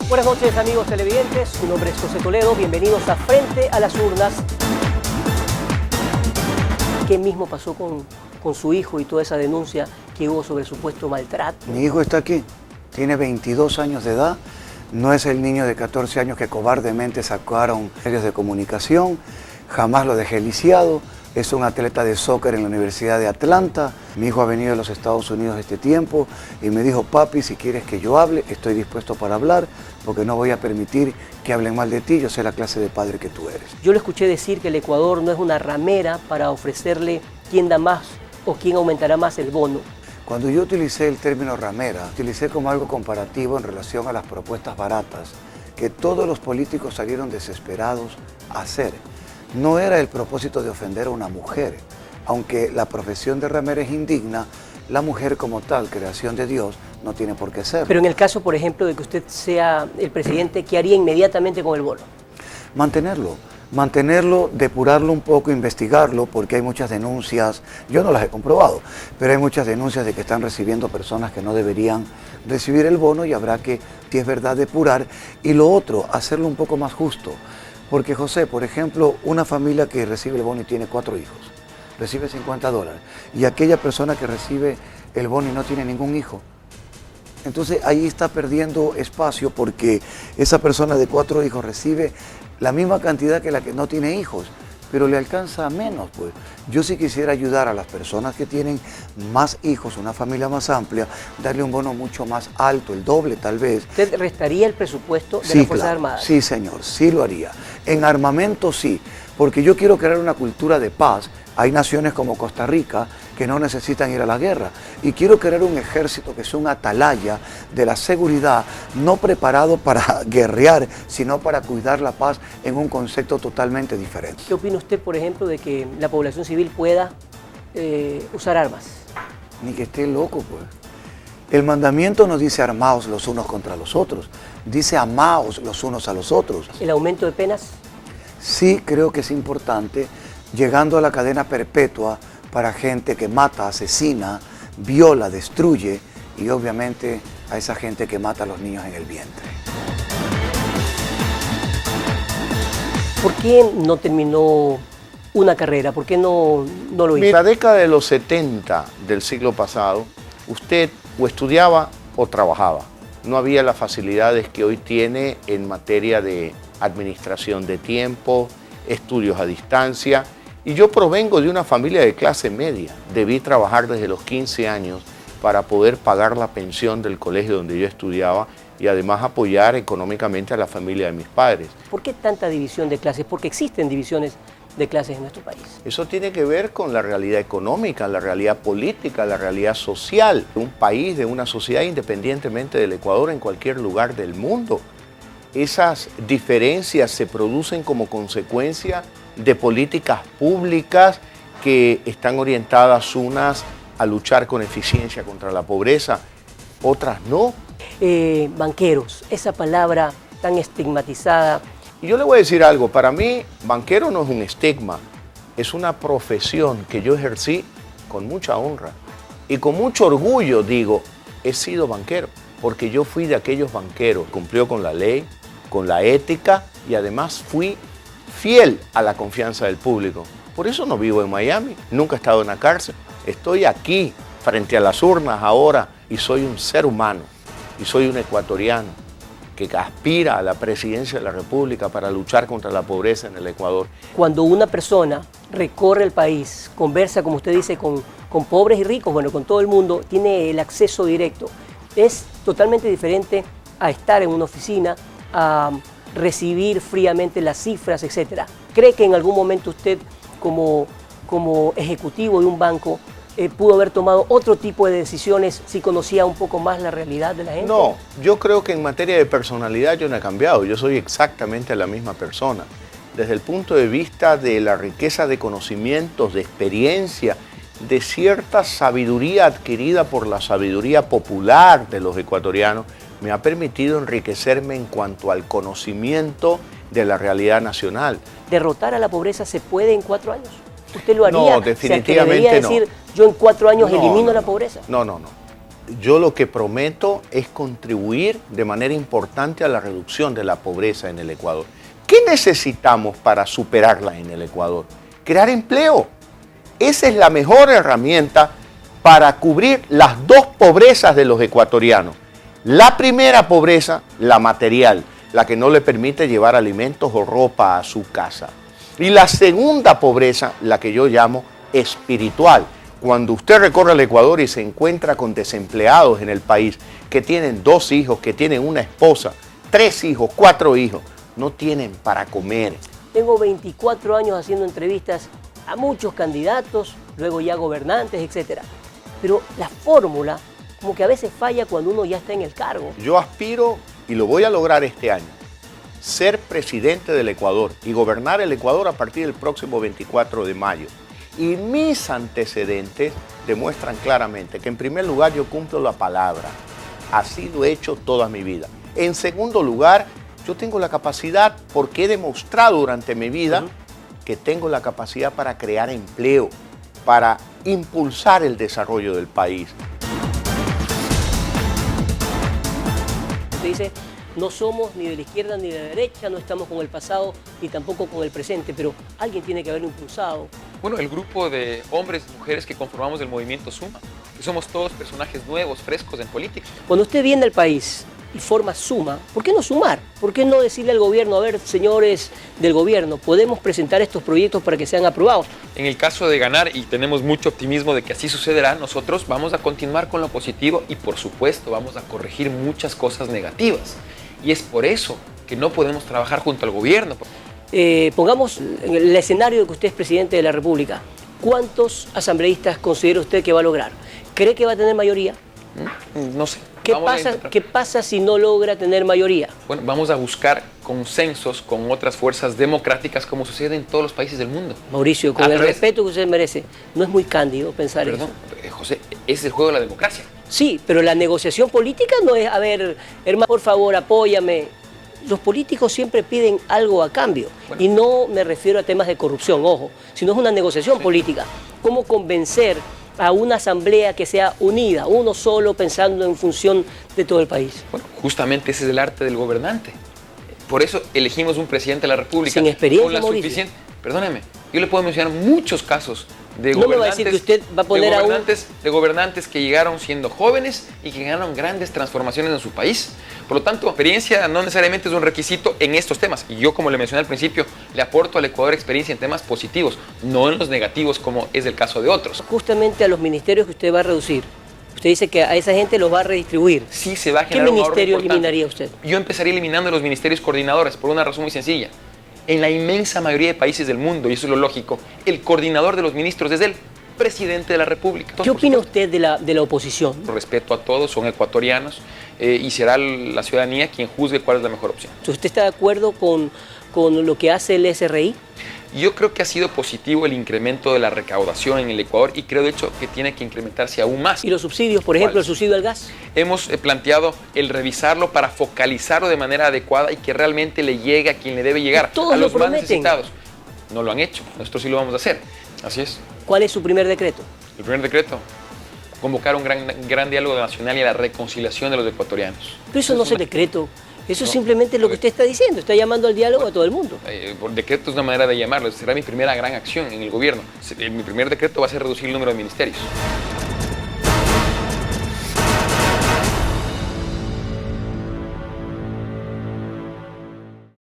Buenas noches, amigos televidentes. Mi nombre es José Toledo. Bienvenidos a Frente a las Urnas. ¿Qué mismo pasó con su hijo y toda esa denuncia que hubo sobre supuesto maltrato? Mi hijo está aquí, tiene 22 años de edad, no es el niño de 14 años que cobardemente sacaron medios de comunicación, jamás lo dejé lisiado, es un atleta de soccer en la Universidad de Atlanta. Mi hijo ha venido a los Estados Unidos este tiempo y me dijo: papi, si quieres que yo hable, estoy dispuesto para hablar, porque no voy a permitir que hablen mal de ti, yo sé la clase de padre que tú eres. Yo le escuché decir que el Ecuador no es una ramera para ofrecerle quién da más o quién aumentará más el bono. Cuando yo utilicé el término ramera, utilicé como algo comparativo en relación a las propuestas baratas que todos los políticos salieron desesperados a hacer. No era el propósito de ofender a una mujer, aunque la profesión de ramera es indigna, la mujer como tal, creación de Dios, no tiene por qué ser. Pero en el caso, por ejemplo, de que usted sea el presidente, ¿qué haría inmediatamente con el bono? Mantenerlo, depurarlo un poco, investigarlo, porque hay muchas denuncias, yo no las he comprobado, pero hay muchas denuncias de que están recibiendo personas que no deberían recibir el bono y habrá que, si es verdad, depurar. Y lo otro, hacerlo un poco más justo. Porque, José, por ejemplo, una familia que recibe el bono y tiene 4 hijos, recibe $50, y aquella persona que recibe el bono y no tiene ningún hijo, entonces ahí está perdiendo espacio, porque esa persona de 4 hijos recibe la misma cantidad que la que no tiene hijos, pero le alcanza menos, pues. Yo sí quisiera ayudar a las personas que tienen más hijos, una familia más amplia, darle un bono mucho más alto, el doble tal vez. ¿Usted restaría el presupuesto de Sí, las Fuerzas claro. Armadas? Sí, señor, sí lo haría. En armamento sí, porque yo quiero crear una cultura de paz. Hay naciones como Costa Rica que no necesitan ir a la guerra. Y quiero crear un ejército que sea un atalaya de la seguridad, no preparado para guerrear, sino para cuidar la paz en un concepto totalmente diferente. ¿Qué opina usted, por ejemplo, de que la población civil pueda usar armas? Ni que esté loco, pues. El mandamiento no dice armaos los unos contra los otros, dice amaos los unos a los otros. ¿El aumento de penas? Sí creo que es importante, llegando a la cadena perpetua para gente que mata, asesina, viola, destruye, y obviamente a esa gente que mata a los niños en el vientre. ¿Por qué no terminó una carrera? ¿Por qué no lo hizo? En la década de los 70 del siglo pasado, usted o estudiaba o trabajaba. No había las facilidades que hoy tiene en materia de administración de tiempo, estudios a distancia. Y yo provengo de una familia de clase media. Debí trabajar desde los 15 años para poder pagar la pensión del colegio donde yo estudiaba y además apoyar económicamente a la familia de mis padres. ¿Por qué tanta división de clases? Porque existen divisiones de clases en nuestro país. Eso tiene que ver con la realidad económica, la realidad política, la realidad social. Un país, de una sociedad, independientemente del Ecuador, en cualquier lugar del mundo. Esas diferencias se producen como consecuencia de políticas públicas que están orientadas unas a luchar con eficiencia contra la pobreza, otras no. Banqueros, esa palabra tan estigmatizada. Y yo le voy a decir algo, para mí banquero no es un estigma, es una profesión que yo ejercí con mucha honra y con mucho orgullo digo, he sido banquero, porque yo fui de aquellos banqueros, cumplió con la ley, con la ética y además fui fiel a la confianza del público. Por eso no vivo en Miami, nunca he estado en la cárcel. Estoy aquí, frente a las urnas ahora, y soy un ser humano, y soy un ecuatoriano que aspira a la presidencia de la República para luchar contra la pobreza en el Ecuador. Cuando una persona recorre el país, conversa, como usted dice, con pobres y ricos, bueno, con todo el mundo, tiene el acceso directo. Es totalmente diferente a estar en una oficina, a recibir fríamente las cifras, etc. ¿Cree que en algún momento usted, como ejecutivo de un banco, pudo haber tomado otro tipo de decisiones si conocía un poco más la realidad de la gente? No, yo creo que en materia de personalidad yo no he cambiado, yo soy exactamente la misma persona. Desde el punto de vista de la riqueza de conocimientos, de experiencia, de cierta sabiduría adquirida por la sabiduría popular de los ecuatorianos, me ha permitido enriquecerme en cuanto al conocimiento de la realidad nacional. ¿Derrotar a la pobreza se puede en 4 años? ¿Usted lo haría? No, definitivamente o sea, que debería decir, yo en 4 años elimino la pobreza. No. yo lo que prometo es contribuir de manera importante a la reducción de la pobreza en el Ecuador. ¿Qué necesitamos para superarla en el Ecuador? Crear empleo. Esa es la mejor herramienta para cubrir las dos pobrezas de los ecuatorianos. La primera pobreza, la material, la que no le permite llevar alimentos o ropa a su casa. Y la segunda pobreza, la que yo llamo espiritual. Cuando usted recorre el Ecuador y se encuentra con desempleados en el país que tienen 2 hijos, que tienen una esposa, 3 hijos, 4 hijos, no tienen para comer. Tengo 24 años haciendo entrevistas a muchos candidatos, luego ya gobernantes, etc. Pero la fórmula como que a veces falla cuando uno ya está en el cargo. Yo aspiro, y lo voy a lograr este año, ser presidente del Ecuador y gobernar el Ecuador a partir del próximo 24 de mayo. Y mis antecedentes demuestran claramente que en primer lugar yo cumplo la palabra. Así lo he hecho toda mi vida. En segundo lugar, yo tengo la capacidad, porque he demostrado durante mi vida que tengo la capacidad para crear empleo, para impulsar el desarrollo del país. Usted dice, no somos ni de la izquierda ni de la derecha, no estamos con el pasado ni tampoco con el presente, pero alguien tiene que haberlo impulsado. Bueno, el grupo de hombres y mujeres que conformamos el movimiento Suma, que somos todos personajes nuevos, frescos en política. Cuando usted viene al país y forma Suma, ¿por qué no sumar? ¿Por qué no decirle al gobierno, a ver, señores del gobierno, podemos presentar estos proyectos para que sean aprobados? En el caso de ganar, y tenemos mucho optimismo de que así sucederá, nosotros vamos a continuar con lo positivo y por supuesto vamos a corregir muchas cosas negativas. Y es por eso que no podemos trabajar junto al gobierno. Pongamos en el escenario de que usted es presidente de la República. ¿Cuántos asambleístas considera usted que va a lograr? ¿Cree que va a tener mayoría? No sé. ¿Qué pasa si no logra tener mayoría? Bueno, vamos a buscar consensos con otras fuerzas democráticas como sucede en todos los países del mundo. Mauricio, con el respeto que usted merece, ¿no es muy cándido pensar eso? José, es el juego de la democracia. Sí, pero la negociación política no es, a ver, hermano, por favor, apóyame. Los políticos siempre piden algo a cambio. Bueno. Y no me refiero a temas de corrupción, ojo, sino es una negociación política. ¿Cómo convencer a una asamblea que sea unida, uno solo pensando en función de todo el país? Bueno, justamente ese es el arte del gobernante. Por eso elegimos un presidente de la República. Sin experiencia, con la Mauricio. Perdóneme, yo le puedo mencionar muchos casos de no me va a decir que usted va a poner de gobernantes que llegaron siendo jóvenes y que ganaron grandes transformaciones en su país. Por lo tanto, experiencia no necesariamente es un requisito en estos temas. Y yo, como le mencioné al principio, le aporto al Ecuador experiencia en temas positivos, no en los negativos como es el caso de otros. Justamente a los ministerios que usted va a reducir, usted dice que a esa gente los va a redistribuir. Sí, se va a generar ¿Qué ministerio eliminaría usted? Yo empezaría eliminando los ministerios coordinadores por una razón muy sencilla. En la inmensa mayoría de países del mundo, y eso es lo lógico, el coordinador de los ministros es el presidente de la República. ¿Qué opina usted de la oposición? Respeto a todos, son ecuatorianos y será la ciudadanía quien juzgue cuál es la mejor opción. ¿Usted está de acuerdo con lo que hace el SRI? Yo creo que ha sido positivo el incremento de la recaudación en el Ecuador y creo de hecho que tiene que incrementarse aún más. ¿Y los subsidios, por ejemplo, el subsidio al gas? Hemos planteado el revisarlo para focalizarlo de manera adecuada y que realmente le llegue a quien le debe llegar, todos a los lo más prometen. necesitados. No lo han hecho, nosotros sí lo vamos a hacer. Así es. ¿Cuál es su primer decreto? El primer decreto, convocar un gran diálogo nacional y la reconciliación de los ecuatorianos. Pero eso no es el decreto. Eso es simplemente lo que usted está diciendo, está llamando al diálogo a todo el mundo. Por decreto es una manera de llamarlo, será mi primera gran acción en el gobierno. Mi primer decreto va a ser reducir el número de ministerios.